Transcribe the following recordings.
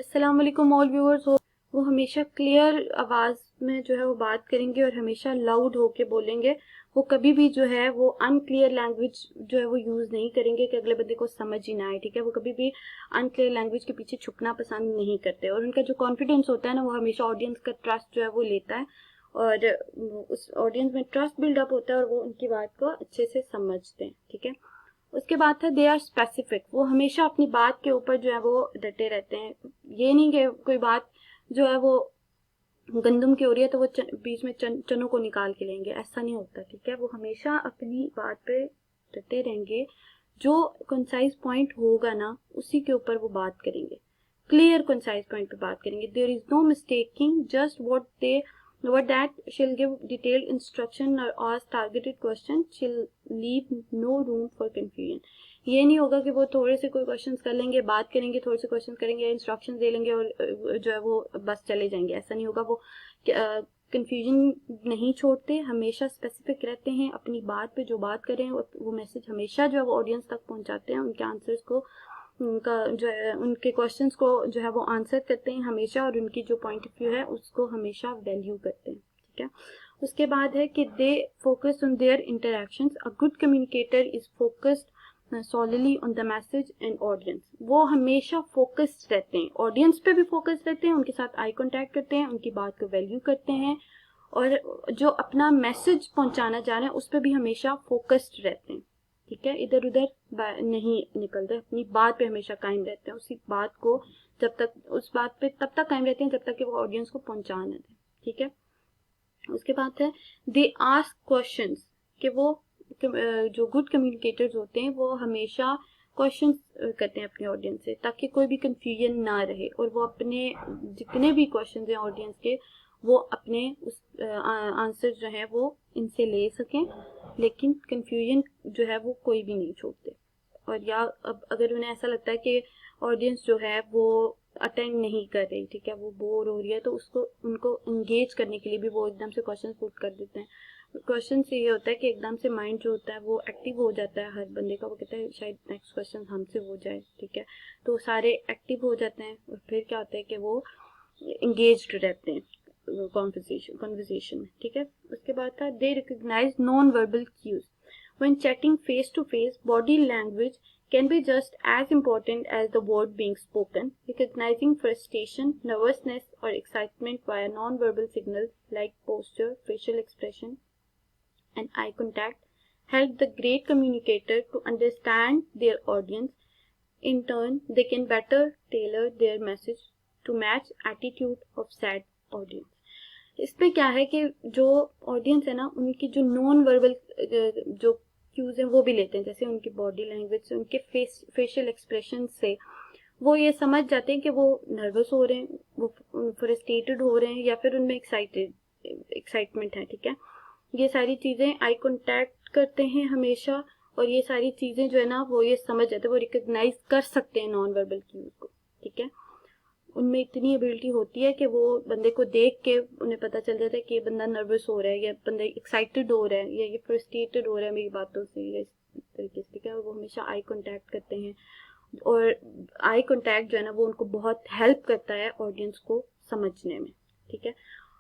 अस्सलाम वालेकुम all viewers. वो हमेशा क्लियर आवाज़ में जो है वो बात करेंगे और हमेशा लाउड होके बोलेंगे। वो कभी भी जो है वो अनक्लियर लैंग्वेज जो है वो यूज़ नहीं करेंगे कि अगले बंदे को समझ ही ना आए। ठीक है, वो कभी भी अनक्लियर लैंग्वेज के पीछे छुपना पसंद नहीं करते और उनका जो कॉन्फिडेंस होता है ना, वो हमेशा ऑडियंस का ट्रस्ट जो है वो लेता है और उस ऑडियंस में ट्रस्ट बिल्डअप होता है और वो उनकी बात को अच्छे से समझते हैं। ठीक है, उसके बाद था दे आर स्पेसिफिक। वो हमेशा अपनी बात के ऊपर जो है वो डटे रहते हैं। ये नहीं कि कोई बात जो है वो गंदम की हो रही है तो वो बीच में चनों को निकाल के लेंगे, ऐसा नहीं होता। ठीक है, वो हमेशा अपनी बात पे डटे रहेंगे। जो कंसाइज पॉइंट होगा ना उसी के ऊपर वो बात करेंगे, क्लियर कंसाइज पॉइंट पे बात करेंगे। There is no mistaking just what that she'll give detailed instruction or ask targeted question. She'll leave no room for confusion. ये नहीं होगा कि वो थोड़े से कोई क्वेश्चंस कर लेंगे, बात करेंगे, थोड़े से क्वेश्चन करेंगे, इंस्ट्रक्शंस दे लेंगे और जो है वो बस चले जाएंगे। ऐसा नहीं होगा। वो कंफ्यूजन नहीं छोड़ते, हमेशा स्पेसिफिक रहते हैं। अपनी बात पे जो बात करें वो मैसेज हमेशा जो है वो ऑडियंस तक पहुंचाते हैं। उनके आंसर्स को, उनका जो है उनके क्वेश्चंस को जो है वो आंसर करते हैं हमेशा और उनकी जो पॉइंट ऑफ व्यू है उसको हमेशा वैल्यू करते हैं। ठीक है, उसके बाद है कि they focus on their interactions. A good communicator is focused solely on the message and audience. वो हमेशा फोकस्ड रहते हैं, ऑडियंस पे भी फोकस्ड रहते हैं, उनके साथ आई कांटेक्ट करते हैं, उनकी बात को वैल्यू करते हैं और जो अपना मैसेज पहुंचाना चाह रहे हैं उस पर भी हमेशा फोकस्ड रहते हैं। ठीक है, इधर उधर नहीं निकलते, अपनी बात पे हमेशा कायम रहते हैं। उसी बात को जब तक उस बात पे तब तक कायम रहते हैं जब तक कि वो ऑडियंस को पहुंचा ना दें। ठीक है, उसके बाद है दे आस्क क्वेश्चंस। कि वो जो गुड कम्युनिकेटर्स होते हैं वो हमेशा क्वेश्चंस करते हैं अपने ऑडियंस से ताकि कोई भी कंफ्यूजन ना रहे और वो अपने जितने भी क्वेश्चंस हैं ऑडियंस के वो अपने उस आंसर जो है वो इनसे ले सकें, लेकिन कंफ्यूजन जो है वो कोई भी नहीं छोड़ते। और या अब अगर उन्हें ऐसा लगता है कि ऑडियंस जो है वो अटेंड नहीं कर रही, ठीक है, वो बोर हो रही है, तो उसको उनको एंगेज करने के लिए भी वो एकदम से क्वेश्चन पुट कर देते हैं। क्वेश्चन से ये होता है कि एकदम से माइंड जो होता है वो एक्टिव हो जाता है हर बंदे का। वो कहता है शायद नेक्स्ट क्वेश्चन हमसे हो जाए। ठीक है, तो सारे एक्टिव हो जाते हैं और फिर क्या होता है कि वो एंगेज्ड रहते हैं कॉन्वर्सेशन में। ठीक है, उसके बाद था they recognize non verbal cues. When chatting face to face, body language can be just as important as the word being spoken. Recognizing frustration, nervousness, or excitement via non-verbal signals like posture, facial expression, and eye contact help the great communicator to understand their audience. In turn, they can better tailor their message to match attitude of said audience. इसमें क्या है कि जो audience है ना उनकी जो non verbal जो क्यूज हैं वो भी लेते हैं, जैसे उनकी बॉडी लैंग्वेज से, उनके फेशियल एक्सप्रेशन से वो ये समझ जाते हैं कि वो नर्वस हो रहे हैं, वो फ्रस्ट्रेटेड हो रहे हैं या फिर उनमें एक्साइटमेंट है। ठीक है, ये सारी चीज़ें आई कॉन्टैक्ट करते हैं हमेशा और ये सारी चीज़ें जो है ना वो ये समझ जाते हैं, वो रिकॉग्नाइज कर सकते हैं नॉन वर्बल क्यूज को। ठीक है, उनमें इतनी एबिलिटी होती है कि वो बंदे को देख के उन्हें पता चल जाता है कि ये बंदा नर्वस हो रहा है या बंदा एक्साइटेड हो रहा है या ये फ्रस्ट्रेटेड हो रहा है मेरी बातों से या इस तरीके से। ठीक है, और वो हमेशा आई कांटेक्ट करते हैं और आई कांटेक्ट जो है ना वो उनको बहुत हेल्प करता है ऑडियंस को समझने में। ठीक है,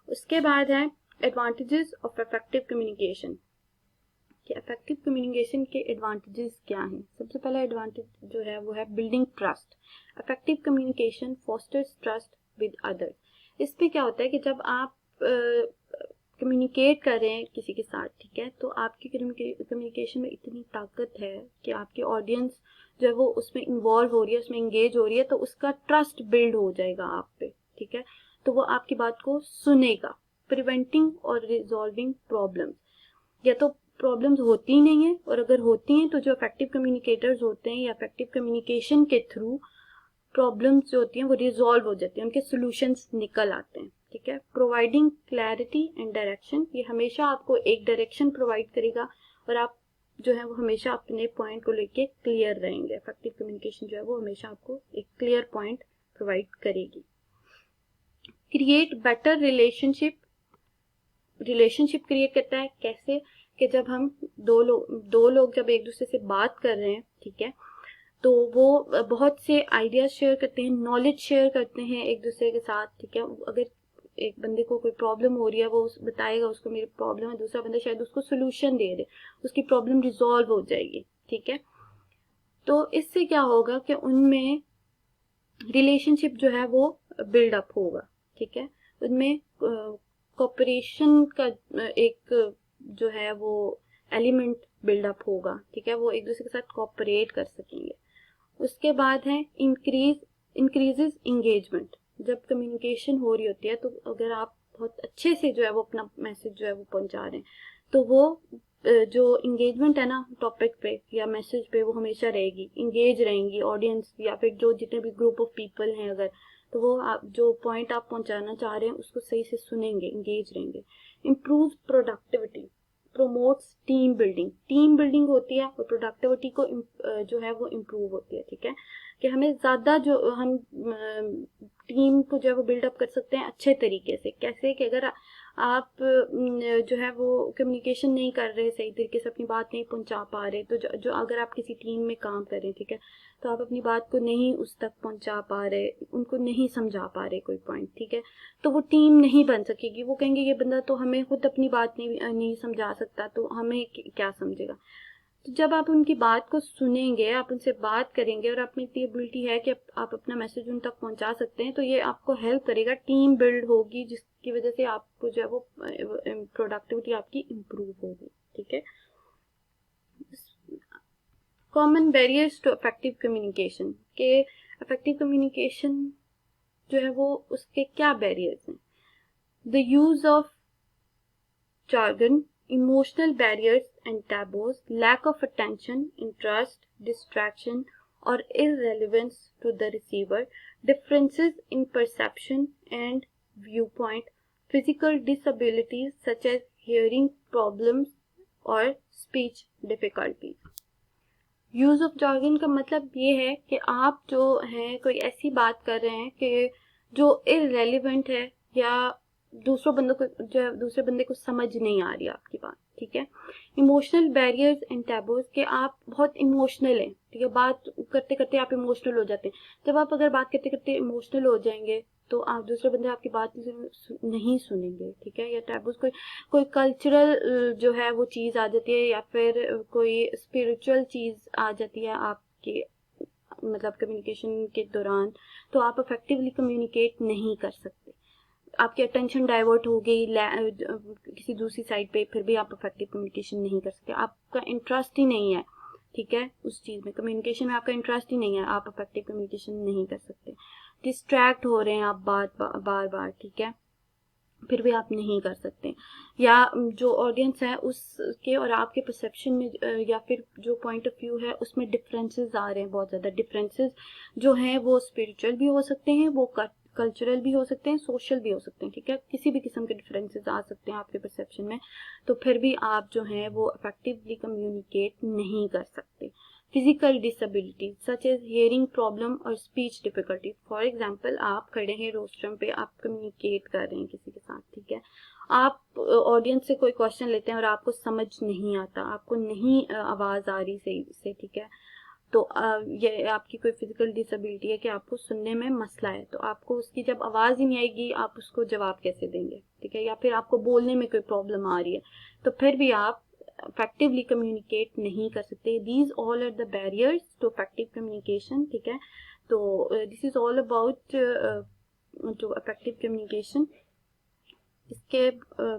उसके बाद है एडवांटेजेस ऑफ इफेक्टिव कम्युनिकेशन। कि इफेक्टिव कम्युनिकेशन के एडवांटेजेस क्या हैं। सबसे पहला एडवांटेज जो है वो है building trust. Effective communication fosters trust with others. इस पे क्या होता है कि जब आप कम्युनिकेट कर रहे हैं किसी के साथ, ठीक है, तो आपकी कम्युनिकेशन में इतनी ताकत है कि आपकी ऑडियंस जो है वो उसमें इन्वॉल्व हो रही है, उसमें एंगेज हो रही है, तो उसका ट्रस्ट बिल्ड हो जाएगा आप पे। ठीक है, तो वो आपकी बात को सुनेगा। प्रिवेंटिंग और रिजॉल्विंग प्रॉब्लम्स। या तो प्रॉब्लम्स होती ही नहीं है और अगर होती हैं तो जो इफेक्टिव कम्युनिकेटर्स होते हैं या इफेक्टिव कम्युनिकेशन के थ्रू प्रॉब्लम्स जो होती हैं वो रिजॉल्व हो जाती हैं, उनके सॉल्यूशंस निकल आते हैं। ठीक है, प्रोवाइडिंग क्लैरिटी एंड डायरेक्शन। ये हमेशा आपको एक डायरेक्शन प्रोवाइड करेगा और आप जो है वो हमेशा अपने पॉइंट को लेके क्लियर रहेंगे। इफेक्टिव कम्युनिकेशन जो है वो हमेशा आपको एक क्लियर पॉइंट प्रोवाइड करेगी। क्रिएट बेटर रिलेशनशिप क्रिएट करता है कैसे कि जब हम दो लोग जब एक दूसरे से बात कर रहे हैं, ठीक है, तो वो बहुत से आइडियाज शेयर करते हैं, नॉलेज शेयर करते हैं एक दूसरे के साथ, ठीक है। अगर एक बंदे को कोई प्रॉब्लम हो रही है, वो बताएगा उसको मेरी प्रॉब्लम है, दूसरा बंदा शायद उसको सोल्यूशन दे दे, उसकी प्रॉब्लम रिजॉल्व हो जाएगी, ठीक है। तो इससे क्या होगा कि उनमें रिलेशनशिप जो है वो बिल्डअप होगा, ठीक है। उनमें कोऑपरेशन का एक जो है वो एलिमेंट बिल्डअप होगा, ठीक है। वो एक दूसरे के साथ कोऑपरेट कर सकेंगे। उसके बाद है इंक्रीजेस एंगेजमेंट। जब कम्युनिकेशन हो रही होती है तो अगर आप बहुत अच्छे से जो है वो अपना मैसेज जो है वो पहुंचा रहे हैं, तो वो जो इंगेजमेंट है ना टॉपिक पे या मैसेज पे, वो हमेशा रहेगी, इंगेज रहेंगी ऑडियंस या फिर जो जितने भी ग्रुप ऑफ पीपल हैं अगर, तो वो आप जो पॉइंट आप पहुंचाना चाह रहे हैं उसको सही से सुनेंगे, इंगेज रहेंगे। Improve productivity, promotes team building. Team building होती है और प्रोडक्टिविटी को जो है वो इम्प्रूव होती है, ठीक है। कि हमें ज़्यादा जो हम टीम को जो है वो बिल्डअप कर सकते हैं अच्छे तरीके से। कैसे कि अगर आप जो है वो कम्युनिकेशन नहीं कर रहे, सही तरीके से अपनी बात नहीं पहुंचा पा रहे, तो जो अगर आप किसी टीम में काम कर रहे हैं, ठीक है, तो आप अपनी बात को नहीं उस तक पहुंचा पा रहे, उनको नहीं समझा पा रहे कोई पॉइंट, ठीक है, तो वो टीम नहीं बन सकेगी। वो कहेंगे ये बंदा तो हमें खुद अपनी बात नहीं समझा सकता, तो हमें क्या समझेगा। तो जब आप उनकी बात को सुनेंगे, आप उनसे बात करेंगे और अपनी इतनी एबिलिटी है कि आप अपना मैसेज उन तक पहुंचा सकते हैं, तो ये आपको हेल्प करेगा, टीम बिल्ड होगी, जिसकी वजह से आपको जो है वो प्रोडक्टिविटी आपकी इम्प्रूव होगी, ठीक है। Common barriers to effective communication के, इफेक्टिव कम्युनिकेशन जो है वो उसके क्या बैरियर्स हैं। The use of jargon, emotional barriers and taboos, lack of attention, interest, distraction or irrelevance to the receiver, differences in perception and viewpoint, physical disabilities such as hearing problems or speech difficulties. Use of jargon का मतलब ये है कि आप जो है कोई ऐसी बात कर रहे हैं कि जो इररेलेवेंट है या दूसरे बंदे को समझ नहीं आ रही आपकी बात, ठीक है। इमोशनल बैरियर्स एंड टैबूज के आप बहुत इमोशनल हैं, ठीक है, बात करते करते आप इमोशनल हो जाते हैं। जब आप अगर बात करते करते इमोशनल हो जाएंगे तो आप दूसरे बंदे आपकी बात नहीं सुनेंगे, ठीक है। या टैबूज कोई कल्चरल जो है वो चीज़ आ जाती है या फिर कोई स्पिरिचुअल चीज़ आ जाती है आपके मतलब कम्युनिकेशन के दौरान, तो आप इफेक्टिवली कम्युनिकेट नहीं कर सकते। आपकी अटेंशन डाइवर्ट हो गई किसी दूसरी साइड पे, फिर भी आप इफेक्टिव कम्युनिकेशन नहीं कर सकते। आपका इंटरेस्ट ही नहीं है, ठीक है, उस चीज़ में, कम्युनिकेशन में आपका इंटरेस्ट ही नहीं है, आप इफेक्टिव कम्युनिकेशन नहीं कर सकते। डिस्ट्रैक्ट हो रहे हैं आप बार बार, ठीक है, फिर भी आप नहीं कर सकते। या जो ऑडियंस है उसके और आपके परसेप्शन में या फिर जो पॉइंट ऑफ व्यू है उसमें डिफरेंसेस आ रहे हैं, बहुत ज़्यादा डिफरेंसेस जो हैं वो स्पिरिचुअल भी हो सकते हैं, वो कल्चरल भी हो सकते हैं, सोशल भी हो सकते हैं, ठीक है, किसी भी किस्म के डिफरेंसेस आ सकते हैं आपके परसेप्शन में, तो फिर भी आप जो हैं वो इफेक्टिवली कम्युनिकेट नहीं कर सकते। Physical disability such as hearing problem और स्पीच डिफिकल्टी। फॉर एग्जाम्पल, आप खड़े हैं रोस्ट्रम पे, आप कम्युनिकेट कर रहे हैं किसी के साथ, ठीक है, आप ऑडियंस से कोई क्वेश्चन लेते हैं और आपको समझ नहीं आता, आपको नहीं आवाज़ आ रही सही से, ठीक है, तो ये आपकी कोई फिजिकल डिसेबिलिटी है कि आपको सुनने में मसला है, तो आपको उसकी जब आवाज़ ही नहीं आएगी आप उसको जवाब कैसे देंगे, ठीक है। या फिर आपको बोलने में कोई प्रॉब्लम आ रही है, तो फिर भी आप effectively communicate नहीं कर सकते। These all are the barriers to effective communication, ठीक है। तो this is all about to effective communication। इसके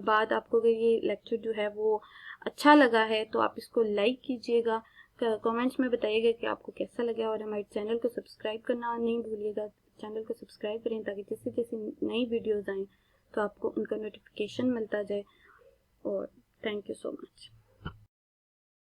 बाद आपको अगर ये लेक्चर जो है वो अच्छा लगा है तो आप इसको लाइक कीजिएगा, कमेंट्स में बताइएगा कि आपको कैसा लगा, और हमारे चैनल को सब्सक्राइब करना नहीं भूलिएगा। चैनल को सब्सक्राइब करें ताकि जैसे जैसे नई वीडियोज़ आएँ तो आपको उनका नोटिफिकेशन मिलता जाए। और थैंक यू सो मच।